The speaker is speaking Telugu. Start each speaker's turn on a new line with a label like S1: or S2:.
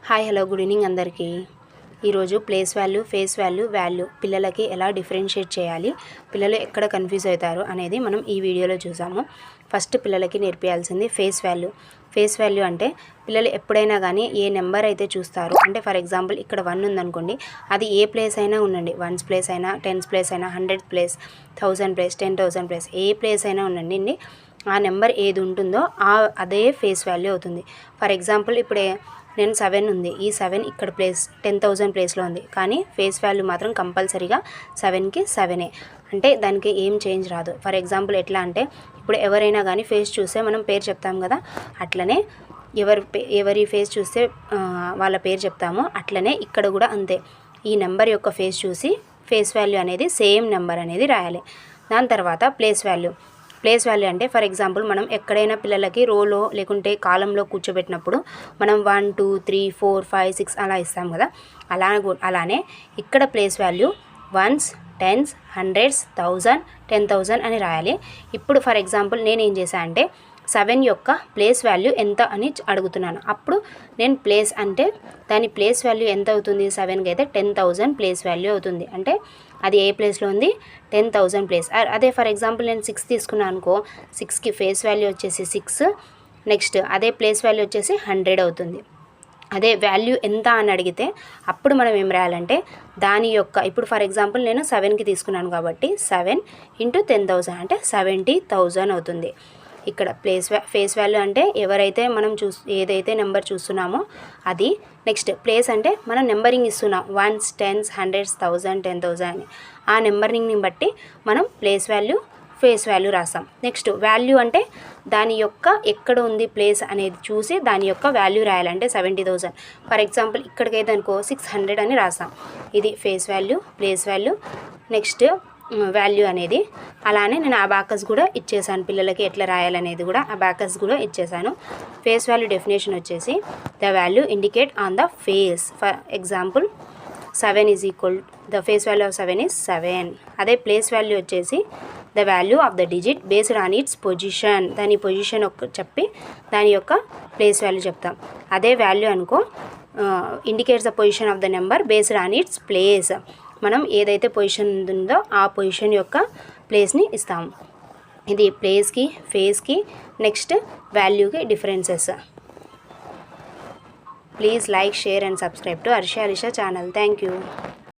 S1: హాయ్ హలో గుడ్ ఈవినింగ్ అందరికీ. ఈరోజు ప్లేస్ వాల్యూ, ఫేస్ వాల్యూ పిల్లలకి ఎలా డిఫరెన్షియేట్ చేయాలి, పిల్లలు ఎక్కడ కన్ఫ్యూజ్ అవుతారు అనేది మనం ఈ వీడియోలో చూసాము. ఫస్ట్ పిల్లలకి నేర్పించాల్సింది ఫేస్ వాల్యూ. ఫేస్ వాల్యూ అంటే పిల్లలు ఎప్పుడైనా కానీ ఏ నెంబర్ అయితే చూస్తారు అంటే ఫర్ ఎగ్జాంపుల్ ఇక్కడ 1 ఉందనుకోండి, అది ఏ ప్లేస్ అయినా ఉండండి, 1's ప్లేస్ అయినా 10's ప్లేస్ అయినా 100th ప్లేస్ 1000 ప్లేస్ 10,000 ప్లేస్ ఏ ప్లేస్ అయినా ఉండండి, ఆ నెంబర్ ఏది ఉంటుందో అదే ఫేస్ వాల్యూ అవుతుంది. ఫర్ ఎగ్జాంపుల్ ఇప్పుడే నేను 7 ఉంది, ఈ 7 ఇక్కడ ప్లేస్ 10,000 ప్లేస్లో ఉంది, కానీ ఫేస్ వాల్యూ మాత్రం కంపల్సరీగా 7కి 7ఏ, అంటే దానికి ఏం చేంజ్ రాదు. ఫర్ ఎగ్జాంపుల్ ఎట్లా అంటే ఇప్పుడు ఎవరైనా కానీ ఫేస్ చూస్తే మనం పేరు చెప్తాం కదా, అట్లనే ఎవరి ఫేస్ చూస్తే వాళ్ళ పేరు చెప్తాము, అట్లనే ఇక్కడ కూడా అంతే. ఈ నెంబర్ యొక్క ఫేస్ చూసి ఫేస్ వాల్యూ అనేది సేమ్ నెంబర్ అనేది రాయాలి. దాని తర్వాత ప్లేస్ వాల్యూ అంటే ఫర్ ఎగ్జాంపుల్ మనం ఎక్కడైనా పిల్లలకి రోలో లేకుంటే కాలంలో కూర్చోబెట్టినప్పుడు మనం 1 2 3 4 5 6 అలా ఇస్తాం కదా, అలానే ఇక్కడ place value 1's 10's 100's 1000 10,000 అని రాయాలి. ఇప్పుడు ఫర్ ఎగ్జాంపుల్ నేను ఏం చేశాను అంటే 7 యొక్క ప్లేస్ వాల్యూ ఎంత అని అడుగుతున్నాను. అప్పుడు నేను ప్లేస్ అంటే దాని ప్లేస్ వాల్యూ ఎంత అవుతుంది, 7కి అయితే 10,000 ప్లేస్ వాల్యూ అవుతుంది, అంటే అది ఏ ప్లేస్లో ఉంది 10,000 ప్లేస్. అదే ఫర్ ఎగ్జాంపుల్ నేను 6 తీసుకున్నాను అనుకో, 6కి ఫేస్ వాల్యూ వచ్చేసి 6, నెక్స్ట్ అదే ప్లేస్ వాల్యూ వచ్చేసి 100 అవుతుంది. అదే వాల్యూ ఎంత అని అడిగితే అప్పుడు మనం ఏం రాయాలంటే దాని యొక్క ఇప్పుడు ఫర్ ఎగ్జాంపుల్ నేను 7కి తీసుకున్నాను కాబట్టి 7 × 10,000 అంటే 70,000 అవుతుంది. ఇక్కడ ఫేస్ వాల్యూ అంటే ఎవరైతే మనం ఏదైతే నెంబర్ చూస్తున్నామో అది. నెక్స్ట్ ప్లేస్ అంటే మనం నెంబరింగ్ ఇస్తున్నాం 1's 10's 100's 1000 10,000 అని, ఆ నెంబరింగ్ని బట్టి మనం ప్లేస్ వాల్యూ ఫేస్ వాల్యూ రాస్తాం. నెక్స్ట్ వాల్యూ అంటే దాని యొక్క ఎక్కడ ఉంది ప్లేస్ అనేది చూసి దాని యొక్క వాల్యూ రాయాలంటే 70,000. ఫర్ ఎగ్జాంపుల్ ఇక్కడికైతే అనుకో 600 అని రాస్తాం. ఇది face value, place value, next value అనేది. అలానే నేను అబాకస్ కూడా ఇచ్చేసాను పిల్లలకి, ఎట్లా రాయాలనేది కూడా అబాకస్ కూడా ఇచ్చేసాను. ఫేస్ వాల్యూ డెఫినేషన్ వచ్చేసి the value indicate on the face. For example 7 is equal the face value of 7 is 7. అదే ప్లేస్ వాల్యూ వచ్చేసి the value of the digit based on it's position. దాని పొజిషన్ చెప్పి దాని యొక్క ప్లేస్ వాల్యూ చెప్తాం. అదే వాల్యూ అనుకో indicates the position of the number based on its place. మనం ఏదైతే పొజిషన్ ఉందో ఆ పొజిషన్ యొక్క ప్లేస్ని ఇస్తాము. ఇది ప్లేస్కి, ఫేస్కి, నెక్స్ట్ వాల్యూకి differences. Please like, share and subscribe to Harsha Alisha channel. Thank you.